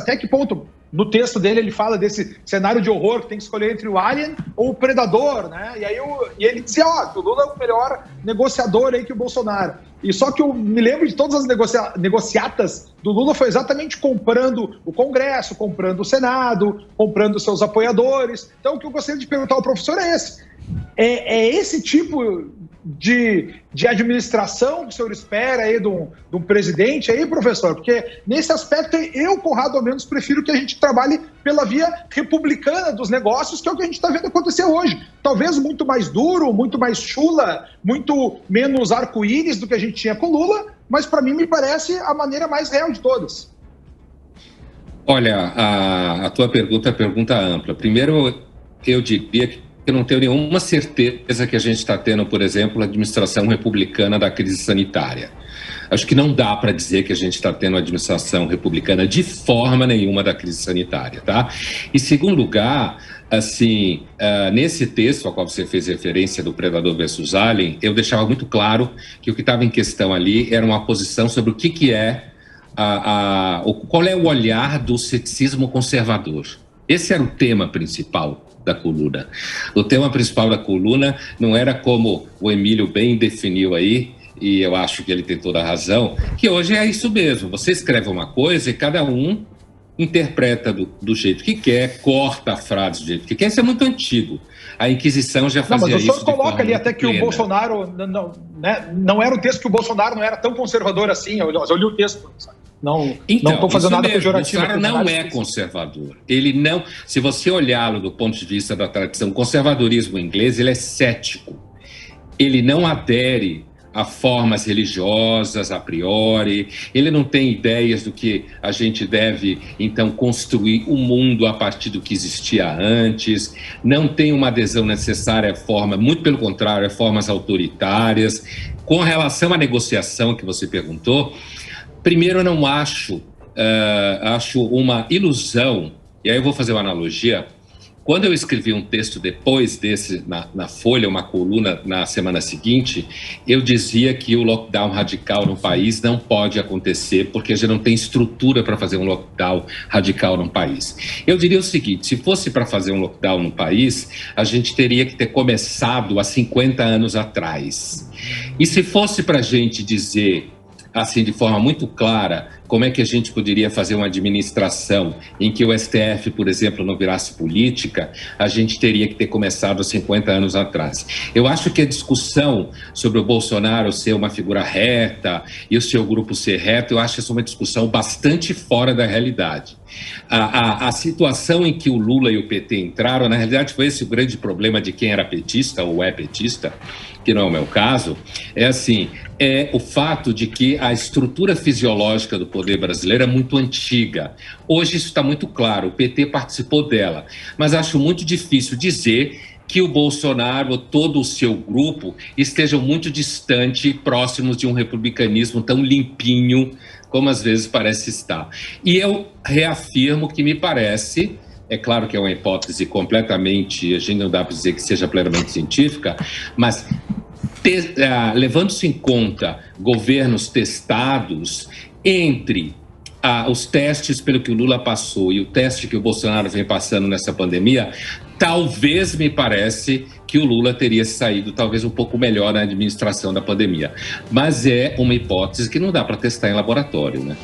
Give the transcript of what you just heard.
até que ponto, no texto dele, ele fala desse cenário de horror que tem que escolher entre o Alien ou o Predador, né? E ele dizia, que o Lula é o melhor negociador aí que o Bolsonaro. E só que eu me lembro de todas as negociatas do Lula foi exatamente comprando o Congresso, comprando o Senado, comprando seus apoiadores. Então, o que eu gostaria de perguntar ao professor é esse. É esse tipo de administração que o senhor espera aí de um presidente aí, professor? Porque nesse aspecto eu, Conrado, ao menos prefiro que a gente trabalhe pela via republicana dos negócios, que é o que a gente está vendo acontecer hoje. Talvez muito mais duro, muito mais chula, muito menos arco-íris do que a gente tinha com Lula, mas para mim me parece a maneira mais real de todas. Olha, a tua pergunta é pergunta ampla. Primeiro, eu diria que eu não tenho nenhuma certeza que a gente está tendo, por exemplo, a administração republicana da crise sanitária. Acho que não dá para dizer que a gente está tendo a administração republicana de forma nenhuma da crise sanitária, tá? Em segundo lugar, assim, nesse texto ao qual você fez referência do Predador versus Alien, eu deixava muito claro que o que estava em questão ali era uma posição sobre o que é qual é o olhar do ceticismo conservador. Esse era o tema principal da coluna. O tema principal da coluna não era como o Emílio bem definiu aí, e eu acho que ele tem toda a razão, que hoje é isso mesmo. Você escreve uma coisa e cada um interpreta do jeito que quer, corta a frase do jeito que quer. Isso é muito antigo. A Inquisição já fazia isso. Mas o senhor coloca ali até que o Bolsonaro não era um texto que o Bolsonaro não era tão conservador assim. Eu li o texto. Não estou fazendo nada pejorativo. O Bolsonaro não é conservador. Ele não. Se você olhá-lo do ponto de vista da tradição, o conservadorismo inglês, ele é cético. Ele não adere a formas religiosas a priori. Ele não tem ideias do que a gente deve então construir o mundo a partir do que existia antes. Não tem uma adesão necessária a forma, muito pelo contrário, a formas autoritárias. Com relação à negociação que você perguntou, primeiro, eu não acho uma ilusão, e aí eu vou fazer uma analogia. Quando eu escrevi um texto depois desse, na Folha, uma coluna na semana seguinte, eu dizia que o lockdown radical no país não pode acontecer, porque a gente não tem estrutura para fazer um lockdown radical no país. Eu diria o seguinte, se fosse para fazer um lockdown no país, a gente teria que ter começado há 50 anos atrás. E se fosse para a gente dizer assim, de forma muito clara, como é que a gente poderia fazer uma administração em que o STF, por exemplo, não virasse política, a gente teria que ter começado há 50 anos atrás. Eu acho que a discussão sobre o Bolsonaro ser uma figura reta e o seu grupo ser reto, eu acho essa uma discussão bastante fora da realidade. A situação em que o Lula e o PT entraram, na realidade foi esse o grande problema de quem era petista ou é petista, que não é o meu caso, é o fato de que a estrutura fisiológica do poder brasileiro é muito antiga. Hoje isso está muito claro, o PT participou dela, mas acho muito difícil dizer que o Bolsonaro ou todo o seu grupo estejam muito distante, próximos de um republicanismo tão limpinho como às vezes parece estar. E eu reafirmo que me parece, é claro que é uma hipótese completamente, a gente não dá para dizer que seja plenamente científica, mas levando-se em conta governos testados, entre os testes pelo que o Lula passou e o teste que o Bolsonaro vem passando nessa pandemia, talvez me parece que o Lula teria saído talvez um pouco melhor na administração da pandemia. Mas é uma hipótese que não dá para testar em laboratório, né?